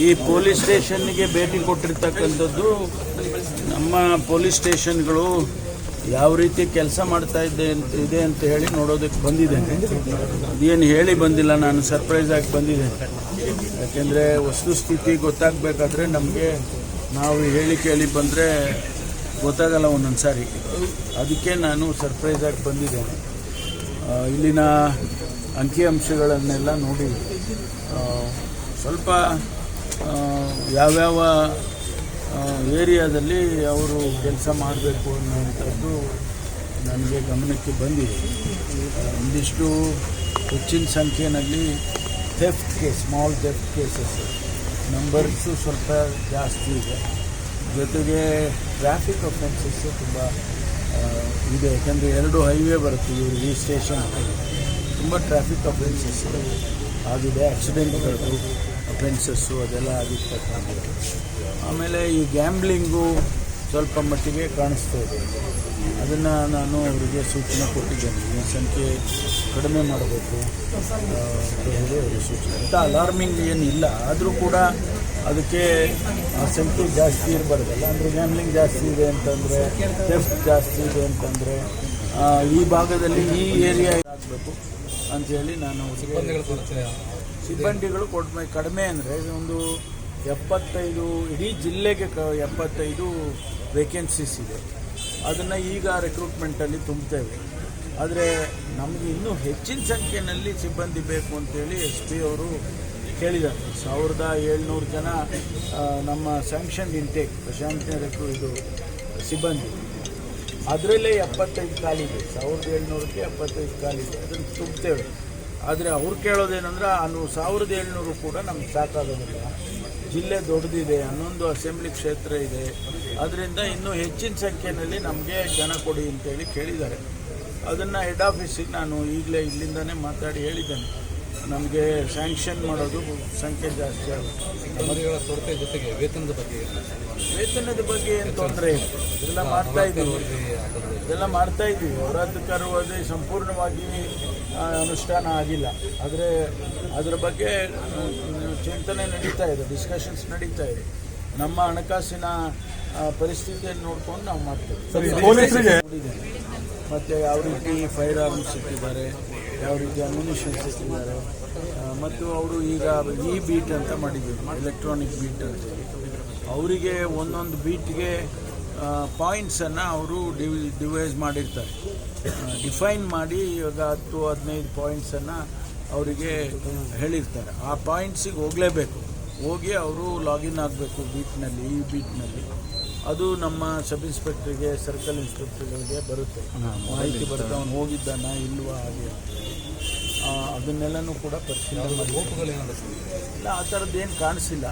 ಈ ಪೊಲೀಸ್ ಸ್ಟೇಷನ್ಗೆ ಭೇಟಿ ಕೊಟ್ಟಿರ್ತಕ್ಕಂಥದ್ದು ನಮ್ಮ ಪೊಲೀಸ್ ಸ್ಟೇಷನ್ಗಳು ಯಾವ ರೀತಿ ಕೆಲಸ ಮಾಡ್ತಾ ಇದೆ ಅಂತ ಹೇಳಿ ನೋಡೋದಕ್ಕೆ ಬಂದಿದ್ದೇನೆ. ಅದೇನು ಹೇಳಿ ಬಂದಿಲ್ಲ, ನಾನು ಸರ್ಪ್ರೈಸ್ ಆಗಿ ಬಂದಿದ್ದೇನೆ. ಯಾಕೆಂದರೆ ವಸ್ತುಸ್ಥಿತಿ ಗೊತ್ತಾಗಬೇಕಾದ್ರೆ ನಮಗೆ ನಾವು ಹೇಳಿ ಬಂದರೆ ಗೊತ್ತಾಗಲ್ಲ ಒಂದೊಂದು ಸಾರಿ. ಅದಕ್ಕೆ ನಾನು ಸರ್ಪ್ರೈಸ್ ಆಗಿ ಬಂದಿದ್ದೇನೆ. ಇಲ್ಲಿನ ಅಂಕಿಅಂಶಗಳನ್ನೆಲ್ಲ ನೋಡಿ ಸ್ವಲ್ಪ ಯಾವ್ಯಾವ ಏರಿಯಾದಲ್ಲಿ ಅವರು ಕೆಲಸ ಮಾಡಬೇಕು ಅನ್ನುವಂಥದ್ದು ನನಗೆ ಗಮನಕ್ಕೆ ಬಂದಿದೆ. ಒಂದಿಷ್ಟು ಹೆಚ್ಚಿನ ಸಂಖ್ಯೆಯಲ್ಲಿ theft case, small theft cases numbers ಸ್ವಲ್ಪ ಜಾಸ್ತಿ ಇದೆ. ಜೊತೆಗೆ ಟ್ರಾಫಿಕ್ ಅಫೆನ್ಸಸ್ಸು ತುಂಬ ಇದೆ. ಯಾಕೆಂದರೆ 2 ಹೈವೇ ಬರುತ್ತೆ ಈ ಸ್ಟೇಷನ್, ತುಂಬ ಟ್ರಾಫಿಕ್ ಅಫೆನ್ಸಸ್ ಆಗಿದೆ. ಆಕ್ಸಿಡೆಂಟ್ಗಳು ಅಫೆನ್ಸಸ್ಸು ಅದೆಲ್ಲ ಆಗಿರ್ತಕ್ಕಂಥದ್ದು. ಆಮೇಲೆ ಈ ಗ್ಯಾಂಬ್ಲಿಂಗು ಸ್ವಲ್ಪ ಮಟ್ಟಿಗೆ ಕಾಣಿಸ್ತಾ ಇದೆ. ಅದನ್ನು ನಾನು ಅವರಿಗೆ ಸೂಚನೆ ಕೊಟ್ಟಿದ್ದೇನೆ, ಈ ಸಂಖ್ಯೆ ಕಡಿಮೆ ಮಾಡಬೇಕು ಅಂತ ಹೇಳಿ ಅವರಿಗೆ ಸೂಚನೆ. ಅಂತ ಅಲಾರ್ಮಿಂಗ್ ಏನಿಲ್ಲ, ಆದರೂ ಕೂಡ ಅದಕ್ಕೆ ಆ ಸಂಖ್ಯೆ ಜಾಸ್ತಿ ಇರಬಾರ್ದಲ್ಲ. ಅಂದರೆ ಗ್ಯಾಮ್ಲಿಂಗ್ ಜಾಸ್ತಿ ಇದೆ ಅಂತಂದರೆ, ಥೆಫ್ಟ್ ಜಾಸ್ತಿ ಇದೆ ಅಂತಂದರೆ ಈ ಭಾಗದಲ್ಲಿ ಈ ಏರಿಯಾ ಆಗಬೇಕು ಅಂಥೇಳಿ ನಾನು ಸಿಬ್ಬಂದಿಗಳು ಕೊಡ್ಬೇಕು. ಕಡಿಮೆ ಅಂದರೆ ಒಂದು 75, ಇಡೀ ಜಿಲ್ಲೆಗೆ 75 ವೇಕೆನ್ಸೀಸ್ ಇದೆ. ಅದನ್ನು ಈಗ ರಿಕ್ರೂಟ್ಮೆಂಟಲ್ಲಿ ತುಂಬ್ತೇವೆ. ಆದರೆ ನಮಗೆ ಇನ್ನೂ ಹೆಚ್ಚಿನ ಸಂಖ್ಯೆಯಲ್ಲಿ ಸಿಬ್ಬಂದಿ ಬೇಕು ಅಂತೇಳಿ SP ಅವರು ಕೇಳಿದ್ದಾರೆ. 1700 ಜನ ನಮ್ಮ ಸ್ಯಾಂಕ್ಷನ್ ಇಂಟೇಕ್ ಪ್ರಶಾಂತ್ ಇದು ಸಿಬ್ಬಂದಿ, ಅದರಲ್ಲೇ 75 ಖಾಲಿದೆ. 1700ಕ್ಕೆ 75 ಖಾಲಿದೆ. ಅದನ್ನು ತುಂಬ್ತೇವೆ. ಆದರೆ ಅವ್ರು ಕೇಳೋದೇನೆಂದ್ರೆ 1700 ಕೂಡ ನಮ್ಗೆ ಸಾಕಾಗೋದಿಲ್ಲ. ಜಿಲ್ಲೆ ದೊಡ್ಡದಿದೆ, 11 ಅಸೆಂಬ್ಲಿ ಕ್ಷೇತ್ರ ಇದೆ. ಅದರಿಂದ ಇನ್ನೂ ಹೆಚ್ಚಿನ ಸಂಖ್ಯೆಯಲ್ಲಿ ನಮಗೆ ಜನ ಕೊಡಿ ಅಂತೇಳಿ ಕೇಳಿದ್ದಾರೆ. ಅದನ್ನು ಹೆಡ್ ಆಫೀಸಿಗೆ ನಾನು ಈಗಲೇ ಇಲ್ಲಿಂದನೇ ಮಾತಾಡಿ ಹೇಳಿದ್ದೇನೆ. ನಮಗೆ ಸ್ಯಾಂಕ್ಷನ್ ಮಾಡೋದು ಸಂಖ್ಯೆ ಜಾಸ್ತಿ ಆಗುತ್ತೆ. ಅಧಿಕಾರಿಗಳ ಕೊರತೆ ಜೊತೆಗೆ ವೇತನದ ಬಗ್ಗೆ ಏನು ತೊಂದರೆ ಇಲ್ಲ, ಇದೆಲ್ಲ ಮಾಡ್ತಾ ಇದ್ದೀವಿ. ಹೊರತುಕರುವುದೇ ಸಂಪೂರ್ಣವಾಗಿ ಅನುಷ್ಠಾನ ಆಗಿಲ್ಲ. ಆದರೆ ಅದರ ಬಗ್ಗೆ ಚಿಂತನೆ ನಡೀತಾ ಇದೆ, ಡಿಸ್ಕಷನ್ಸ್ ನಡೀತಾ ಇದೆ. ನಮ್ಮ ಹಣಕಾಸಿನ ಪರಿಸ್ಥಿತಿಯನ್ನು ನೋಡ್ಕೊಂಡು ನಾವು ಮಾಡ್ತೇವೆ. ಮತ್ತು ಯಾವ ರೀತಿ ಫೈರ್ ಆರ್ಮ್ಸ್ ಇಟ್ಟಿದ್ದಾರೆ, ಯಾವ ರೀತಿ ಅಮ್ಯುನಿಷನ್ಸ್ ಇಟ್ಟಿದ್ದಾರೆ. ಮತ್ತು ಅವರು ಈಗ ಬೀಟ್ ಅಂತ ಮಾಡಿದ್ದೀವಿ, ಎಲೆಕ್ಟ್ರಾನಿಕ್ ಬೀಟ್ ಅಂತೇಳಿ. ಅವರಿಗೆ ಒಂದೊಂದು ಬೀಟ್ಗೆ ಪಾಯಿಂಟ್ಸನ್ನು ಅವರು ಡಿವೈಸ್ ಮಾಡಿರ್ತಾರೆ, ಡಿಫೈನ್ ಮಾಡಿ. ಇವಾಗ 10-15 ಪಾಯಿಂಟ್ಸನ್ನು ಅವರಿಗೆ ಹೇಳಿರ್ತಾರೆ. ಆ ಪಾಯಿಂಟ್ಸಿಗೆ ಹೋಗಲೇಬೇಕು, ಹೋಗಿ ಅವರು ಲಾಗಿನ್ ಆಗಬೇಕು ಬೀಟ್ನಲ್ಲಿ, ಈ ಬೀಟ್ನಲ್ಲಿ. ಅದು ನಮ್ಮ ಸಬ್ ಇನ್ಸ್ಪೆಕ್ಟ್ರಿಗೆ, ಸರ್ಕಲ್ ಇನ್ಸ್ಪೆಕ್ಟರ್ಗಳಿಗೆ ಬರುತ್ತೆ, ಮಾಹಿತಿ ಬರುತ್ತೆ, ಅವನು ಹೋಗಿದ್ದಾನ ಇಲ್ವಾ ಹಾಗೆ. ಅದನ್ನೆಲ್ಲನೂ ಕೂಡ ಪರಿಶೀಲನೆ ಮಾಡಿ. ಇಲ್ಲ, ಆ ಥರದ್ದೇನು ಕಾಣಿಸಿಲ್ಲ.